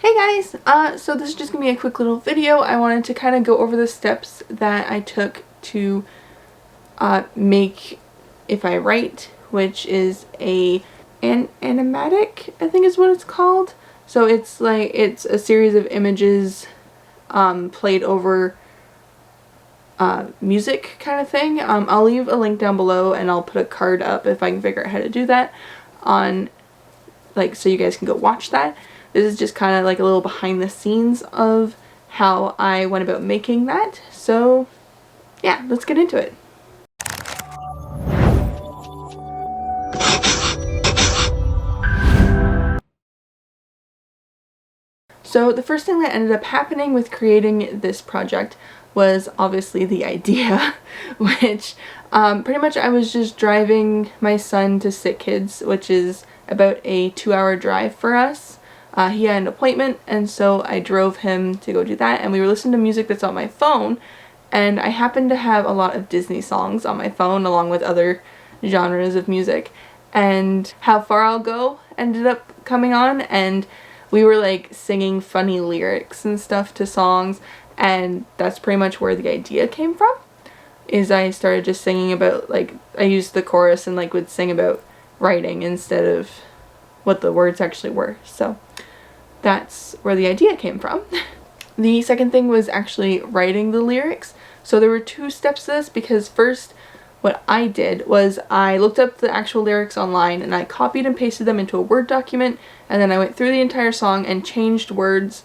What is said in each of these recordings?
Hey guys! So this is just going to be a quick little video. I wanted to kind of go over the steps that I took to make If I Write, which is an animatic, I think is what it's called. So it's a series of images played over music kind of thing. I'll leave a link down below and I'll put a card up if I can figure out how to do that on, so you guys can go watch that. This is just kind of like a little behind the scenes of how I went about making that. So yeah, let's get into it. So the first thing that ended up happening with creating this project was obviously the idea, which pretty much I was just driving my son to Sick Kids, which is about a 2-hour drive for us. He had an appointment, and so I drove him to go do that, and we were listening to music that's on my phone, and I happened to have a lot of Disney songs on my phone along with other genres of music, and How Far I'll Go ended up coming on, and we were like singing funny lyrics and stuff to songs, and that's pretty much where the idea came from. Is I started just singing about, I used the chorus and would sing about writing instead of what the words actually were. So that's where the idea came from. The second thing was actually writing the lyrics. So there were 2 steps to this, because first what I did was I looked up the actual lyrics online and I copied and pasted them into a Word document, and then I went through the entire song and changed words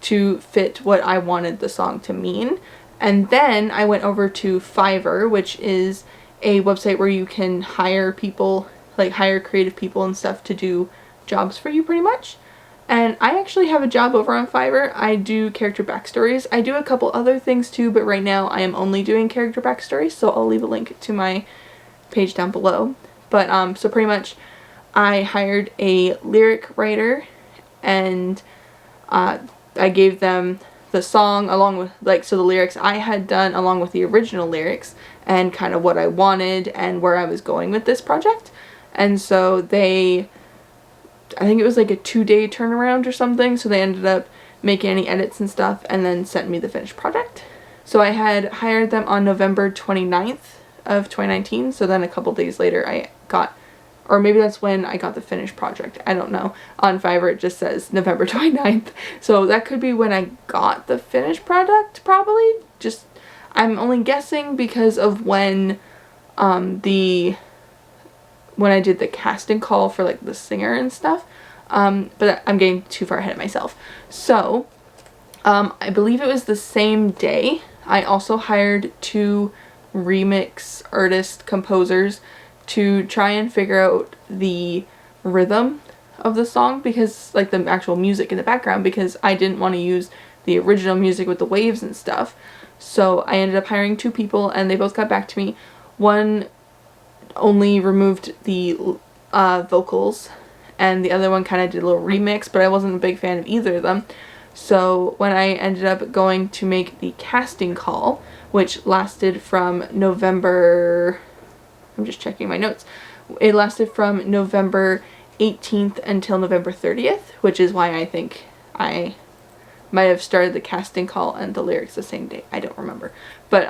to fit what I wanted the song to mean. And then I went over to Fiverr, which is a website where you can hire people, hire creative people and stuff to do jobs for you pretty much. And I actually have a job over on Fiverr. I do character backstories. I do a couple other things too, but right now I am only doing character backstories, so I'll leave a link to my page down below. But so pretty much I hired a lyric writer, and I gave them the song along with, so the lyrics I had done along with the original lyrics and kind of what I wanted and where I was going with this project. And so I think it was like a 2-day turnaround or something, so they ended up making any edits and stuff and then sent me the finished project. So I had hired them on November 29th of 2019, so then a couple days later I got, or maybe that's when I got the finished project, I don't know. On Fiverr it just says November 29th, so that could be when I got the finished product, probably. Just, I'm only guessing because of when when I did the casting call for the singer and stuff, but I'm getting too far ahead of myself. So I believe it was the same day I also hired 2 remix artist composers to try and figure out the rhythm of the song, because the actual music in the background, because I didn't want to use the original music with the waves and stuff. So I ended up hiring 2 people, and they both got back to me. One only removed the vocals, and the other one kind of did a little remix, but I wasn't a big fan of either of them. So when I ended up going to make the casting call, which lasted from November, I'm just checking my notes, it lasted from November 18th until November 30th, which is why I think I might have started the casting call and the lyrics the same day. I don't remember. But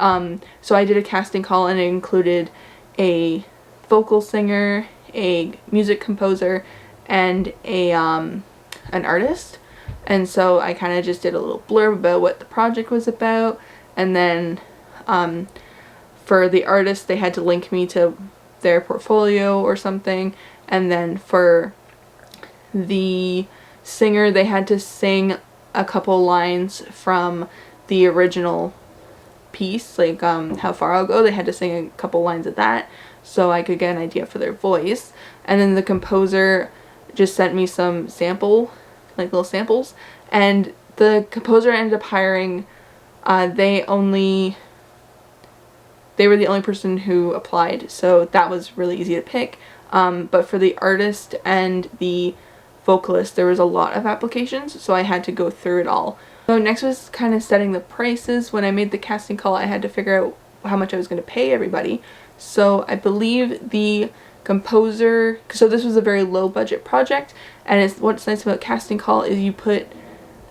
so I did a casting call, and it included a vocal singer, a music composer, and an artist. And so I kind of just did a little blurb about what the project was about, and then for the artist they had to link me to their portfolio or something, and then for the singer they had to sing a couple lines from the original piece, How Far I'll Go. They had to sing a couple lines of that so I could get an idea for their voice. And then the composer just sent me some little samples, and the composer ended up hiring, they were the only person who applied, so that was really easy to pick. But for the artist and the vocalist there was a lot of applications, so I had to go through it all. So next was kind of setting the prices. When I made the casting call I had to figure out how much I was going to pay everybody. So I believe the composer, so this was a very low budget project, and what's nice about casting call is you put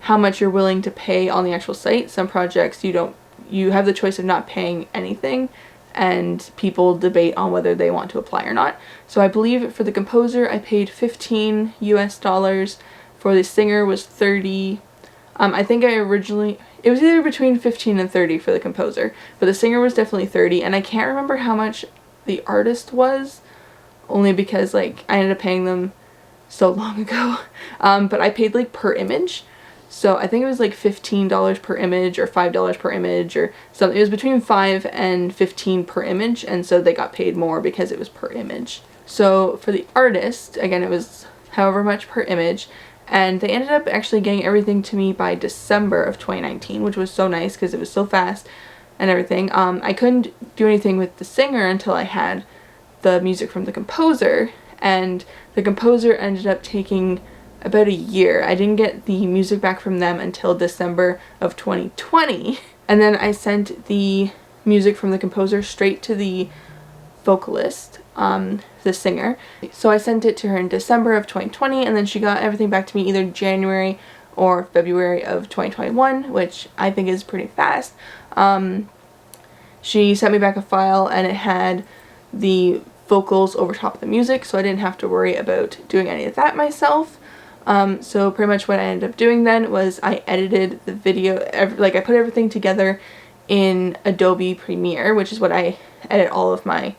how much you're willing to pay on the actual site. Some projects you have the choice of not paying anything, and people debate on whether they want to apply or not. So I believe for the composer I paid $15 US. For the singer was 30. I think it was either between 15 and 30 for the composer, but the singer was definitely 30, and I can't remember how much the artist was, only because like I ended up paying them so long ago. But I paid like per image. So I think it was like $15 per image or $5 per image or something. It was between 5 and 15 per image, and so they got paid more because it was per image. So for the artist, again, it was however much per image, and they ended up actually getting everything to me by December of 2019, which was so nice because it was so fast and everything. I couldn't do anything with the singer until I had the music from the composer, and the composer ended up taking about a year. I didn't get the music back from them until December of 2020, and then I sent the music from the composer straight to the vocalist, the singer. So I sent it to her in December of 2020, and then she got everything back to me either January or February of 2021, which I think is pretty fast. She sent me back a file and it had the vocals over top of the music, so I didn't have to worry about doing any of that myself. So pretty much what I ended up doing then was I edited the video, I put everything together in Adobe Premiere, which is what I edit all of my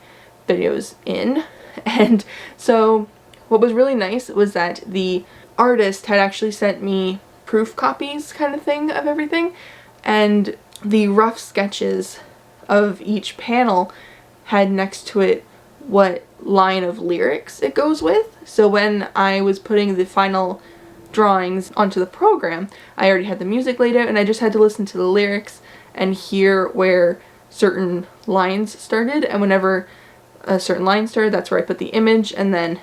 videos in. And so what was really nice was that the artist had actually sent me proof copies kind of thing of everything, and the rough sketches of each panel had next to it what line of lyrics it goes with. So when I was putting the final drawings onto the program, I already had the music laid out and I just had to listen to the lyrics and hear where certain lines started, and whenever a certain line started, that's where I put the image, and then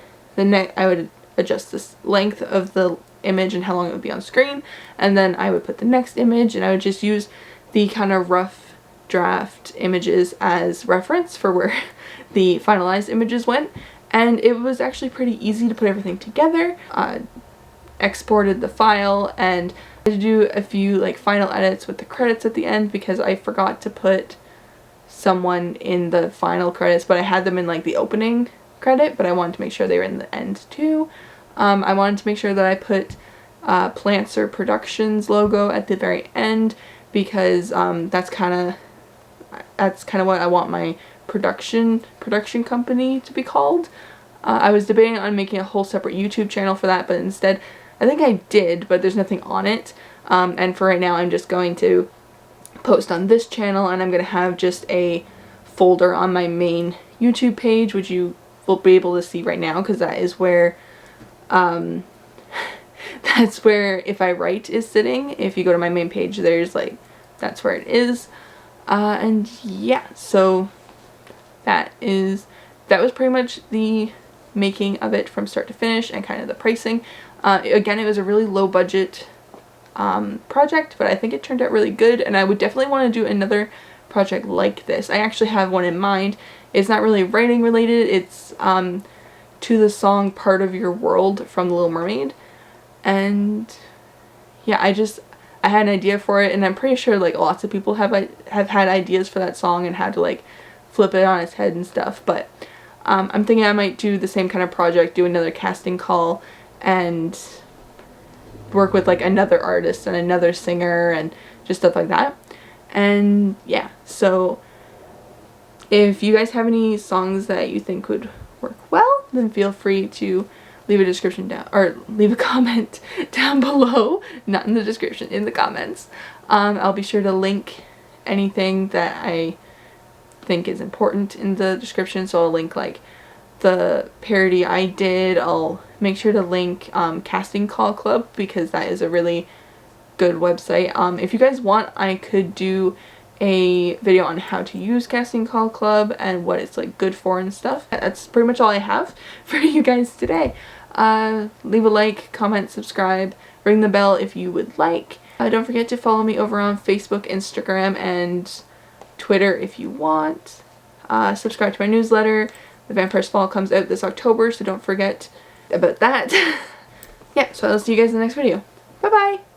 I would adjust the length of the image and how long it would be on screen, and then I would put the next image, and I would just use the kind of rough draft images as reference for where the finalized images went. And it was actually pretty easy to put everything together. Exported the file, and I had to do a few like final edits with the credits at the end because I forgot to put someone in the final credits, but I had them in like the opening credit, but I wanted to make sure they were in the end too. I wanted to make sure that I put Plancer Productions logo at the very end because that's kind of what I want my production company to be called. I was debating on making a whole separate YouTube channel for that, but instead I think I did, but there's nothing on it. And for right now I'm just going to post on this channel, and I'm going to have just a folder on my main YouTube page, which you will be able to see right now because that is where that's where If I Write is sitting. If you go to my main page, there's like, that's where it is. And yeah, so that was pretty much the making of it from start to finish and kind of the pricing. Again, it was a really low budget project, but I think it turned out really good, and I would definitely want to do another project like this. I actually have one in mind. It's not really writing related. It's to the song Part of Your World from The Little Mermaid, and yeah, I had an idea for it, and I'm pretty sure like lots of people have had ideas for that song and had to like flip it on its head and stuff, but I'm thinking I might do the same kind of project, do another casting call and work with like another artist and another singer and just stuff like that. And yeah, so if you guys have any songs that you think would work well, then feel free to leave a description down, or leave a comment down below, not in the description, in the comments. I'll be sure to link anything that I think is important in the description, so I'll link like the parody I did. I'll make sure to link Casting Call Club because that is a really good website. If you guys want, I could do a video on how to use Casting Call Club and what it's like good for and stuff. That's pretty much all I have for you guys today. Leave a like, comment, subscribe, ring the bell if you would like. Don't forget to follow me over on Facebook, Instagram, and Twitter if you want. Subscribe to my newsletter. The Vampire's Fall comes out this October, so don't forget about that. Yeah, so I'll see you guys in the next video. Bye bye!